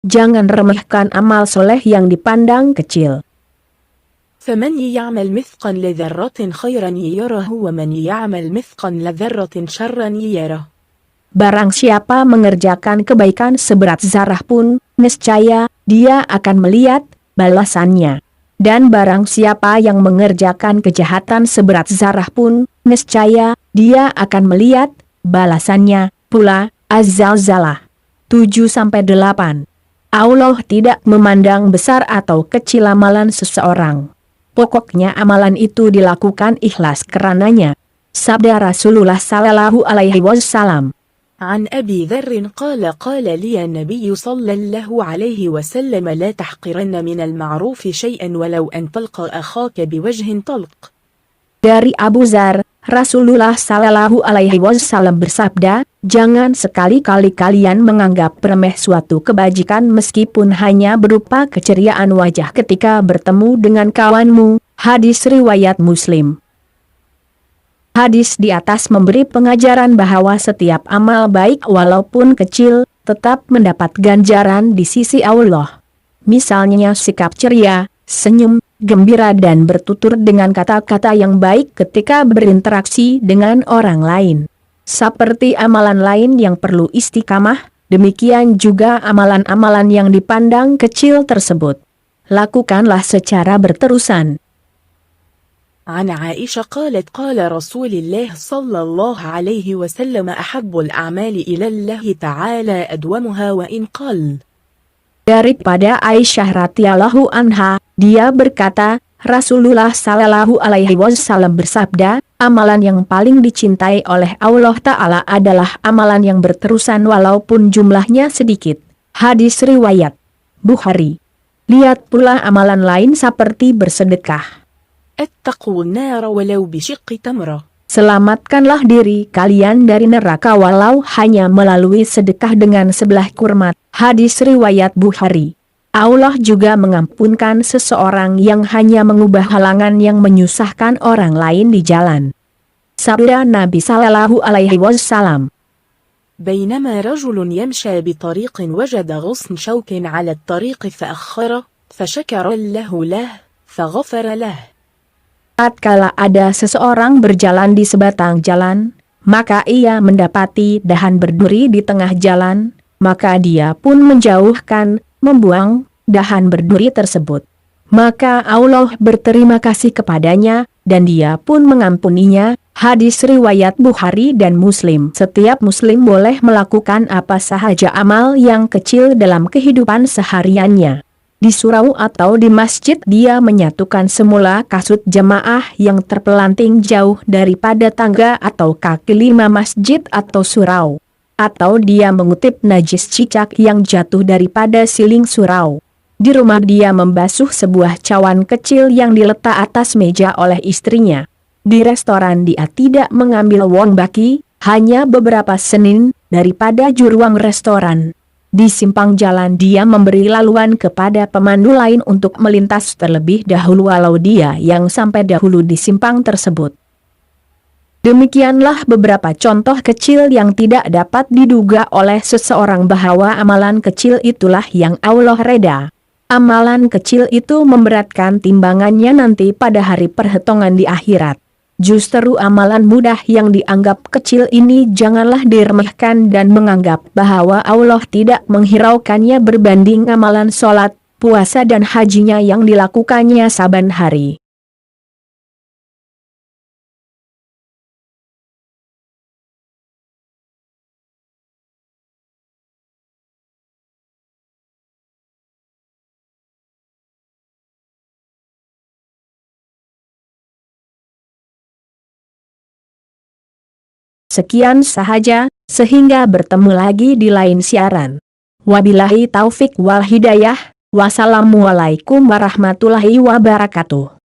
Jangan remehkan amal soleh yang dipandang kecil. فمن يعمل مثقال ذرة خيرا يره ومن يعمل مثقال ذرة شرا يره. Barang siapa mengerjakan kebaikan seberat zarah pun, niscaya dia akan melihat balasannya. Dan barang siapa yang mengerjakan kejahatan seberat zarah pun, niscaya dia akan melihat balasannya pula. Az-Zalzalah 7-8. Allah tidak memandang besar atau kecil amalan seseorang. Pokoknya amalan itu dilakukan ikhlas karenanya. Sabda Rasulullah sallallahu alaihi wasallam. عن أبي ذر قال قال لي النبي صلى الله عليه وسلم لا تحقرن من المعروف شيئا ولو أن تلقى أخاك بوجه طلق. Dari Abu Dzar, Rasulullah sallallahu alaihi wasallam bersabda, jangan sekali-kali kalian menganggap remeh suatu kebajikan meskipun hanya berupa keceriaan wajah ketika bertemu dengan kawanmu. Hadis riwayat Muslim. Hadis di atas memberi pengajaran bahwa setiap amal baik walaupun kecil, tetap mendapat ganjaran di sisi Allah. Misalnya sikap ceria, senyum, gembira dan bertutur dengan kata-kata yang baik ketika berinteraksi dengan orang lain. Seperti amalan lain yang perlu istiqamah, demikian juga amalan-amalan yang dipandang kecil tersebut. Lakukanlah secara berterusan. عن عائشة قالت قال رسول الله صلى الله عليه وسلم أحب الأعمال إلى الله تعالى أدومها وإن قل. Daripada Aisyah radhiyallahu anha, dia berkata, Rasulullah sallallahu alaihi wasallam bersabda, amalan yang paling dicintai oleh Allah Ta'ala adalah amalan yang berterusan walaupun jumlahnya sedikit. Hadis riwayat Bukhari. Lihat pula amalan lain seperti bersedekah. اتقوا النار ولو بشق تمرة. Selamatkanlah diri kalian dari neraka walau hanya melalui sedekah dengan sebelah kurma. Hadis riwayat Bukhari. Allah juga mengampunkan seseorang yang hanya mengubah halangan yang menyusahkan orang lain di jalan. Sabda Nabi sallallahu alaihi wasallam. بينما رجل يمشى بطريق وجد غصن شوك على الطريق فأخره فشكر الله له فغفر له. Tatkala ada seseorang berjalan di sebatang jalan, maka ia mendapati dahan berduri di tengah jalan, maka dia pun menjauhkan, membuang dahan berduri tersebut. Maka Allah berterima kasih kepadanya, dan dia pun mengampuninya. Hadis riwayat Bukhari dan Muslim. Setiap muslim boleh melakukan apa sahaja amal yang kecil dalam kehidupan sehariannya. Di surau atau di masjid dia menyatukan semula kasut jemaah yang terpelanting jauh daripada tangga atau kaki lima masjid atau surau. Atau dia mengutip najis cicak yang jatuh daripada siling surau. Di rumah dia membasuh sebuah cawan kecil yang diletak atas meja oleh istrinya. Di restoran dia tidak mengambil wong baki, hanya beberapa senin daripada juruang restoran. Di simpang jalan dia memberi laluan kepada pemandu lain untuk melintas terlebih dahulu walau dia yang sampai dahulu di simpang tersebut. Demikianlah beberapa contoh kecil yang tidak dapat diduga oleh seseorang bahwa amalan kecil itulah yang Allah reda. Amalan kecil itu memberatkan timbangannya nanti pada hari perhitungan di akhirat. Justru amalan mudah yang dianggap kecil ini janganlah diremehkan dan menganggap bahwa Allah tidak menghiraukannya berbanding amalan sholat, puasa dan hajinya yang dilakukannya saban hari. Sekian sahaja, sehingga bertemu lagi di lain siaran. Wabillahi taufik wal hidayah, wassalamualaikum warahmatullahi wabarakatuh.